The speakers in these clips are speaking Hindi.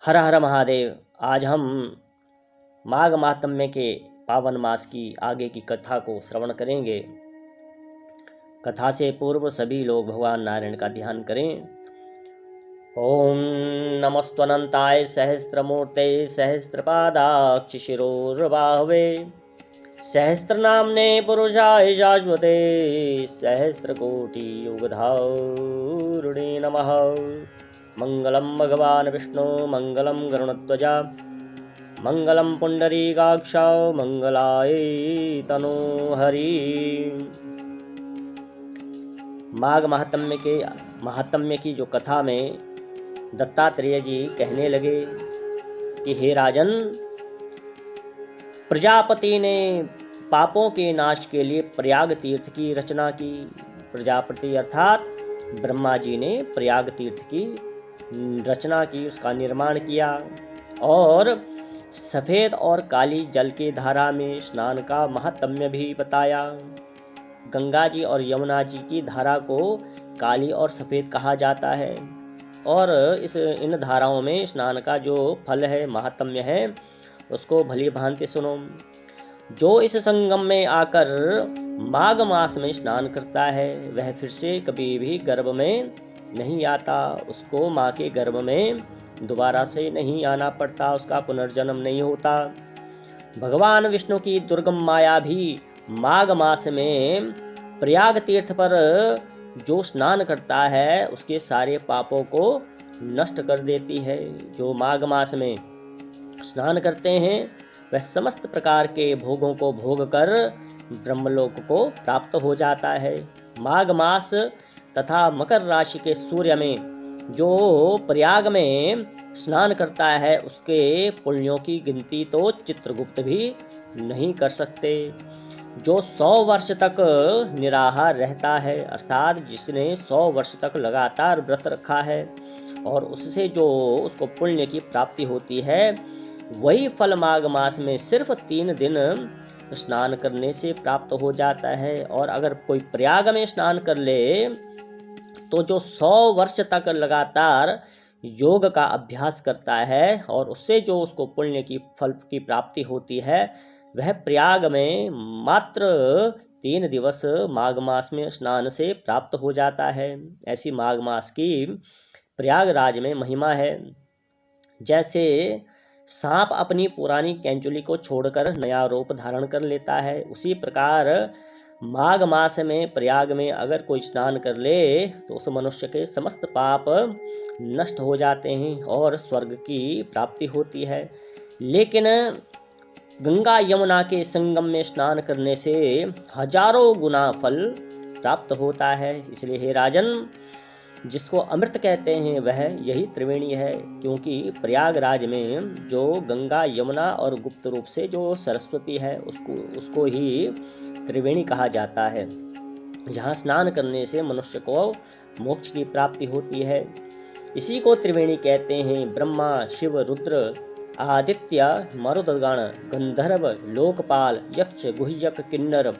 हर हर महादेव। आज हम माघ महात्म्य के पावन मास की आगे की कथा को श्रवण करेंगे। कथा से पूर्व सभी लोग भगवान नारायण का ध्यान करें। ओम नमस्त्वनंताय सहस्त्रमूर्ते सहस्त्रपादाक्ष शिरोर्बाहवे सहस्त्रनाम्ने पुरुषाय शाश्वते सहस्त्रकोटि युगधारिणे नमः। मंगलम भगवान विष्णु मंगलम गरुणध्वजा मंगलम पुंडरीकाक्ष मंगलाय तनोहरि। माघ महात्म्य की जो कथा में दत्तात्रेय जी कहने लगे कि हे राजन, प्रजापति ने पापों के नाश के लिए प्रयाग तीर्थ की रचना की। प्रजापति अर्थात ब्रह्मा जी ने प्रयाग तीर्थ की रचना की, उसका निर्माण किया और सफ़ेद और काली जल की धारा में स्नान का महात्म्य भी बताया। गंगा जी और यमुना जी की धारा को काली और सफ़ेद कहा जाता है और इन धाराओं में स्नान का जो फल है, महात्म्य है, उसको भली भांति सुनो। जो इस संगम में आकर माघ मास में स्नान करता है वह फिर से कभी भी गर्भ में नहीं आता। उसको माँ के गर्भ में दोबारा से नहीं आना पड़ता, उसका पुनर्जन्म नहीं होता। भगवान विष्णु की दुर्गम माया भी माघ मास में प्रयाग तीर्थ पर जो स्नान करता है उसके सारे पापों को नष्ट कर देती है। जो माघ मास में स्नान करते हैं वह समस्त प्रकार के भोगों को भोग कर ब्रह्मलोक को प्राप्त हो जाता है। माघ मास तथा मकर राशि के सूर्य में जो प्रयाग में स्नान करता है उसके पुण्यों की गिनती तो चित्रगुप्त भी नहीं कर सकते। जो 100 वर्ष तक निराहार रहता है, अर्थात जिसने 100 वर्ष तक लगातार व्रत रखा है और उससे जो उसको पुण्य की प्राप्ति होती है, वही फल माघ मास में सिर्फ 3 दिन स्नान करने से प्राप्त हो जाता है। और अगर कोई प्रयाग में स्नान कर ले तो जो 100 वर्ष तक लगातार योग का अभ्यास करता है और उससे जो उसको पुण्य की फल की प्राप्ति होती है, वह प्रयाग में मात्र 3 दिवस माघ मास में स्नान से प्राप्त हो जाता है। ऐसी माघ मास की प्रयागराज में महिमा है। जैसे सांप अपनी पुरानी कैंचुली को छोड़कर नया रूप धारण कर लेता है, उसी प्रकार माघ मास में प्रयाग में अगर कोई स्नान कर ले तो उस मनुष्य के समस्त पाप नष्ट हो जाते हैं और स्वर्ग की प्राप्ति होती है। लेकिन गंगा यमुना के संगम में स्नान करने से हजारों गुना फल प्राप्त होता है। इसलिए हे राजन, जिसको अमृत कहते हैं वह यही त्रिवेणी है, क्योंकि प्रयागराज में जो गंगा यमुना और गुप्त रूप से जो सरस्वती है उसको ही त्रिवेणी कहा जाता है। जहाँ स्नान करने से मनुष्य को मोक्ष की प्राप्ति होती है। इसी को त्रिवेणी कहते हैं। ब्रह्मा, शिव, रुद्र, आदित्य, मरुदगण, गंधर्व, लोकपाल, यक्ष, गुह्यक, किन्नर,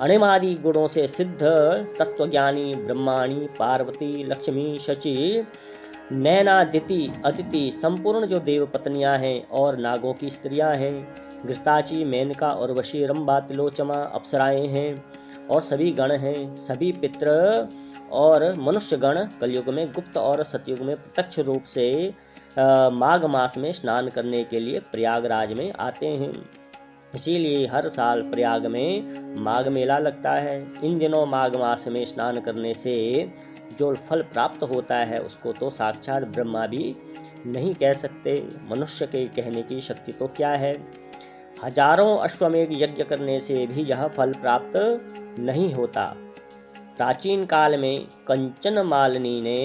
अणिमादि गुणों से सिद्ध तत्वज्ञानी ब्रह्माणी, पार्वती, लक्ष्मी, शची, नैनादिति, अदिति, संपूर्ण जो देव पत्नियां हैं और नागों की स्त्रियां हैं, घृताची, मेनका, उर्वशी, रंभा, तिलोचमा, अप्सराएं हैं और सभी गण हैं। सभी पितृ और मनुष्य गण कलयुग में गुप्त और सतयुग में प्रत्यक्ष रूप से माघ मास में स्नान करने के लिए प्रयागराज में आते हैं। इसीलिए हर साल प्रयाग में माघ मेला लगता है। इन दिनों माघ मास में स्नान करने से जो फल प्राप्त होता है उसको तो साक्षात ब्रह्मा भी नहीं कह सकते। मनुष्य के कहने की शक्ति तो क्या है। हजारों अश्वमेध यज्ञ करने से भी यह फल प्राप्त नहीं होता। प्राचीन काल में कंचन मालिनी ने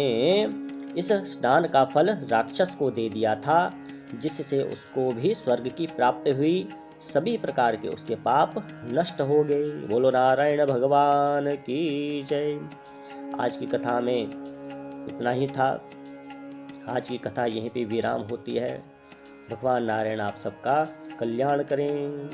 इस स्नान का फल राक्षस को दे दिया था, जिससे उसको भी स्वर्ग की प्राप्ति हुई। सभी प्रकार के उसके पाप नष्ट हो गए। बोलो नारायण भगवान की जय। आज की कथा में इतना ही था। आज की कथा यहीं पे विराम होती है। भगवान नारायण आप सबका कल्याण करें।